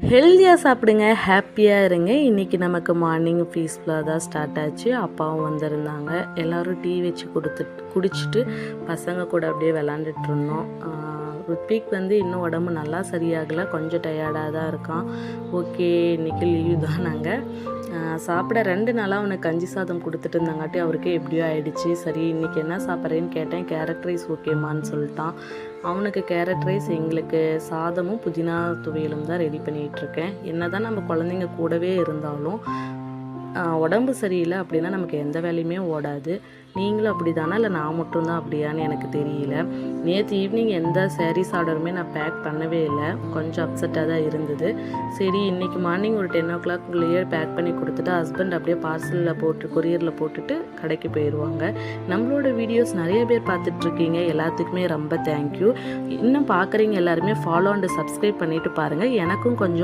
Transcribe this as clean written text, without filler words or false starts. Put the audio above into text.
ஹெல்த்தியாக சாப்பிடுங்க, ஹாப்பியாக இருங்க. இன்றைக்கி நமக்கு மார்னிங் பீஸ்ஃபுல்லாக தான் ஸ்டார்ட் ஆச்சு. அப்பாவும் வந்திருந்தாங்க. எல்லோரும் டீ வச்சு குடிச்சிட்டு பசங்க கூட அப்படியே விளாண்டுட்டு இருந்தோம். ருத்விக் இன்னும் உடம்பு நல்லா சரியாகலை, கொஞ்சம் டயர்டாக தான் இருக்கான். ஓகே, இன்றைக்கி லீவ் தான். நாங்கள் சாப்பிட 2 நாளாக அவனுக்கு கஞ்சி சாதம் கொடுத்துட்டு இருந்தாங்காட்டி அவருக்கே எப்படியோ ஆயிடுச்சு. சரி, இன்றைக்கி என்ன சாப்பிட்றேன்னு கேட்டேன். கேரட் ரைஸ் ஓகேம்மான்னு சொல்லிட்டான். அவனுக்கு கேரட் ரைஸ், எங்களுக்கு சாதமும் புதினா துவையலும் தான் ரெடி பண்ணிகிட்ருக்கேன். என்ன தான் நம்ம குழந்தைங்க கூடவே இருந்தாலும் உடம்பு சரியில்லை அப்படின்னா நமக்கு எந்த வேலையுமே ஓடாது. நீங்களும் அப்படி தானே, இல்லை நான் மட்டும்தான் அப்படியான்னு எனக்கு தெரியல. நேற்று ஈவினிங் எந்த சாரீஸ் ஆர்டருமே நான் பேக் பண்ணவே இல்லை. கொஞ்சம் அப்செட்டாக தான் இருந்தது. சரி, இன்றைக்கி மார்னிங் ஒரு 10 o'clock பேக் பண்ணி கொடுத்துட்டு ஹஸ்பண்ட் அப்படியே பார்சலில் போட்டு கொரியரில் போட்டுட்டு கடைக்கு போயிடுவாங்க. நம்மளோட வீடியோஸ் நிறைய பேர் பார்த்துட்ருக்கீங்க. எல்லாத்துக்குமே ரொம்ப தேங்க்யூ. இன்னும் பார்க்குறீங்க எல்லாருமே ஃபாலோ அண்ட் சப்ஸ்கிரைப் பண்ணிவிட்டு பாருங்கள். எனக்கும் கொஞ்சம்